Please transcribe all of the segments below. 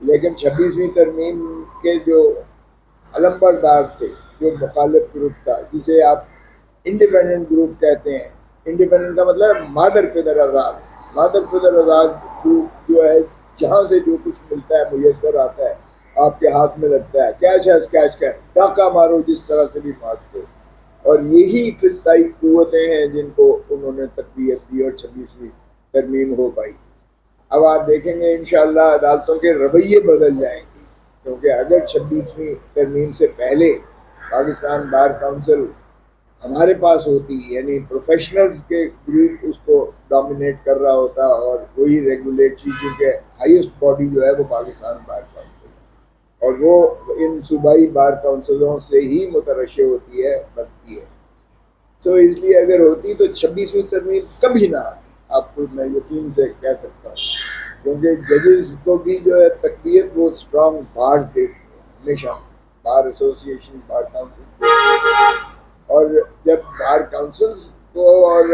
لیکن 26ویں ترمیم کے جو علمبردار تھے، جو مخالف گروپ تھا، جسے آپ انڈیپینڈنٹ گروپ کہتے ہیں، انڈیپینڈنٹ کا مطلب مادر پدر آزاد، مادر پدر آزاد گروپ جو ہے، جہاں سے جو کچھ ملتا ہے میسر آتا ہے آپ کے ہاتھ میں لگتا ہے، کیچ ہے کیچ کا ڈاکہ مارو، جس طرح سے بھی مار دو، اور یہی فضائی قوتیں ہیں جن کو انہوں نے تقویت دی اور 26ویں ترمیم ہو پائی۔ اب آپ دیکھیں گے انشاءاللہ عدالتوں کے رویے بدل جائیں گے، کیونکہ اگر 26ویں ترمیم سے پہلے پاکستان بار کونسل ہمارے پاس ہوتی، یعنی پروفیشنلز کے گروپ اس کو ڈومینیٹ کر رہا ہوتا، اور وہی ریگولیٹری، کیونکہ ہائیسٹ باڈی جو ہے وہ پاکستان بار کونسل ہے، اور وہ ان صوبائی بار کونسلوں سے ہی مترشح ہوتی ہے، بنتی ہے، تو اس لیے اگر ہوتی تو 26ویں ترمیم کبھی نہ آتی، آپ کو میں یقین سے کہہ سکتا ہوں، کیونکہ ججز کو بھی جو ہے تقویت وہ اسٹرانگ بار دیتی ہے ہمیشہ، بار ایسوسیشن، بار کونسل، اور جب بار کونسلز کو اور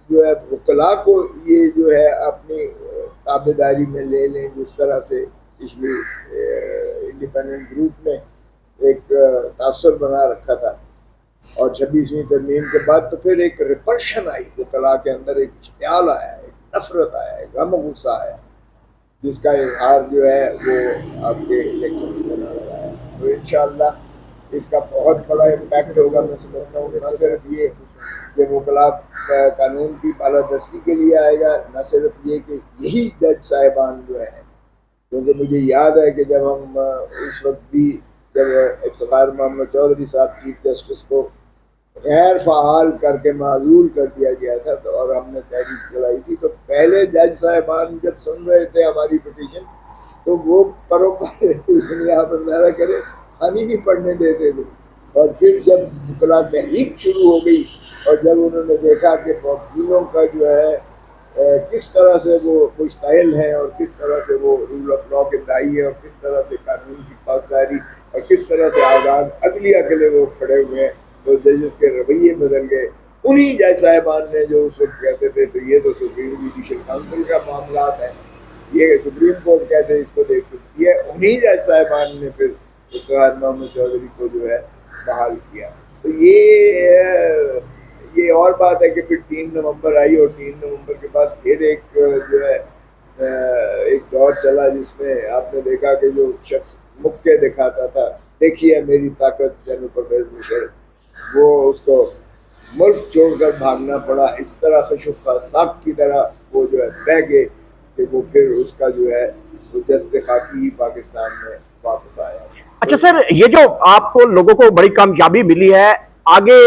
جو ہے وکلاء کو یہ جو ہے اپنی تابع داری میں لے لیں، جس طرح سے پچھلی انڈیپینڈنٹ گروپ نے ایک تاثر بنا رکھا تھا، اور 26ویں ترمیم کے بعد تو پھر ایک ریپلشن آئی وکلاء کے اندر، ایک اشتعال آیا، ایک نفرت آیا، ایک غم و غصہ آیا، جس کا اظہار جو ہے وہ آپ کے الیکشن میں نظر آیا، تو انشاءاللہ اس کا بہت بڑا امپیکٹ ہوگا۔ میں سمجھتا ہوں نہ صرف یہ کہ وکلاء قانون کی بالادستی کے لیے آئے گا، نہ صرف یہ کہ یہی جج صاحبان جو ہیں، کیونکہ مجھے یاد ہے کہ جب ہم اس وقت بھی جب افتخار محمد چودھری صاحب چیف جسٹس کو غیر فعال کر کے معزول کر دیا گیا تھا، تو اور ہم نے تحریک چلائی تھی، تو پہلے جج صاحبان جب سن رہے تھے ہماری پٹیشن تو وہ پروں پر آپ اندازہ کریں خانی نہیں پڑھنے دیتے تھے، اور پھر جب وکلاء تحریک شروع ہو گئی اور جب انہوں نے دیکھا کہ وکیلوں کا جو ہے کس طرح سے وہ مشتعل ہیں، اور کس طرح سے وہ رول آف لا کے دائی ہیں، اور کس طرح سے قانون کی پاسداری، اور کس طرح سے آزاد عدلیہ کے لیے وہ کھڑے ہوئے ہیں، تو ججز کے رویے بدل گئے۔ انہی جج صاحبان نے جو اس وقت کہتے تھے تو یہ تو سپریم جوڈیشل کونسل کا معاملات ہے، یہ سپریم کورٹ کیسے اس کو دیکھ سکتی ہے، انہی جج صاحبان نے پھر افتخار محمد چودھری کو جو ہے بحال کیا۔ تو یہ اور بات ہے کہ پھر 3 نومبر آئی، اور 3 نومبر کے بعد پھر ایک جو ہے ایک دور چلا جس میں آپ نے دیکھا کہ جو شخص مکے دکھاتا تھا، دیکھیے میری طاقت، جنرل پرویز مشرف، وہ اس کو ملک چھوڑ کر بھاگنا پڑا، اس طرح خشوع ساک کی طرح وہ جو ہے بہ گئے کہ وہ پھر اس کا جو ہے وہ جذب خاکی پاکستان میں واپس آیا۔ اچھا سر، یہ جو آپ کو لوگوں کو بڑی کامیابی ملی ہے، آگے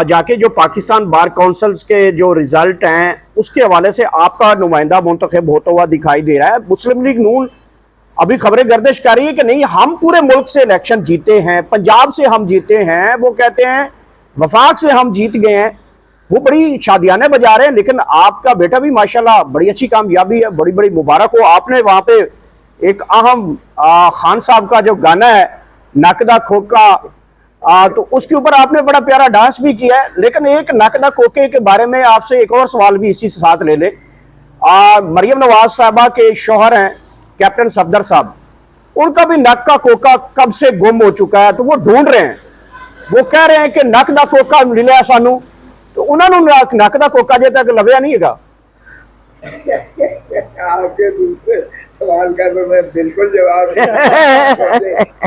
جا کے جو پاکستان بار کونسلز کے جو ریزلٹ ہیں اس کے حوالے سے آپ کا نمائندہ منتخب ہوتا ہوا دکھائی دے رہا ہے، مسلم لیگ نون ابھی خبریں گردش کر رہی ہے کہ نہیں ہم پورے ملک سے الیکشن جیتے ہیں، پنجاب سے ہم جیتے ہیں، وہ کہتے ہیں وفاق سے ہم جیت گئے ہیں، وہ بڑی شادیانے بجا رہے ہیں، لیکن آپ کا بیٹا بھی ماشاءاللہ بڑی اچھی کامیابی ہے، بڑی بڑی مبارک ہو۔ آپ نے وہاں پہ ایک اہم خان صاحب کا جو گانا ہے نقدہ کھوکا، تو اس کے اوپر آپ نے بڑا پیارا ڈانس بھی کیا ہے، لیکن ایک نقدہ کھوکے کے بارے میں آپ سے ایک اور سوال بھی اسی سے ساتھ لے لیں۔ مریم نواز صاحبہ کے شوہر ہیں کیپٹن صفدر صاحب، ان کا بھی نک کا کوکا کب سے گم ہو چکا ہے، تو وہ ڈھونڈ رہے ہیں، وہ کہہ رہے ہیں کہ نک دا کوکا ملیا سانو، تو انہوں نے نک دا کوکا جے تک لبیا نہیں ہے گا۔ آپ کے دوسرے سوال کا تو میں بالکل جواب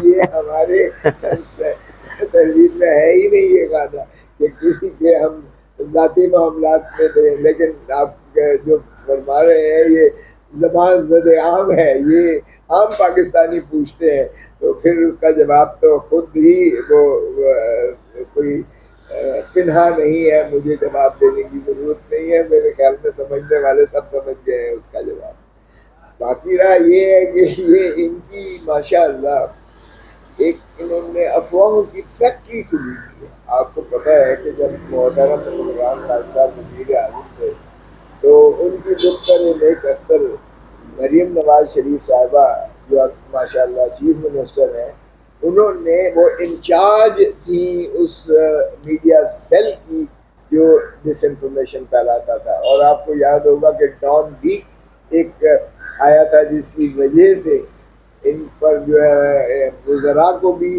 یہ ہمارے تہذیب میں ہے ہی نہیں یہ گانا کہ کسی کے ہم ذاتی معاملات میں دیں، لیکن آپ جو فرما رہے ہیں یہ زبان زد عام ہے، یہ عام پاکستانی پوچھتے ہیں، تو پھر اس کا جواب تو خود ہی وہ کوئی پنہا نہیں ہے، مجھے جواب دینے کی ضرورت نہیں ہے، میرے خیال میں سمجھنے والے سب سمجھ گئے ہیں اس کا جواب۔ باقی رہا یہ ہے کہ یہ ان کی ماشاءاللہ ایک انہوں نے افواہوں کی فیکٹری کھلی کی ہے۔ آپ کو پتہ ہے کہ جب محترم عمران خان صاحب وزیر اعظم تھے تو ان کی دختر نیک اختر مریم نواز شریف صاحبہ جو ماشاءاللہ چیف منسٹر ہیں، انہوں نے وہ انچارج تھی اس میڈیا سیل کی جو ڈس انفارمیشن پھیلاتا تھا، اور آپ کو یاد ہوگا کہ ڈان ویک ایک آیا تھا جس کی وجہ سے ان پر جو ہے وزراء کو بھی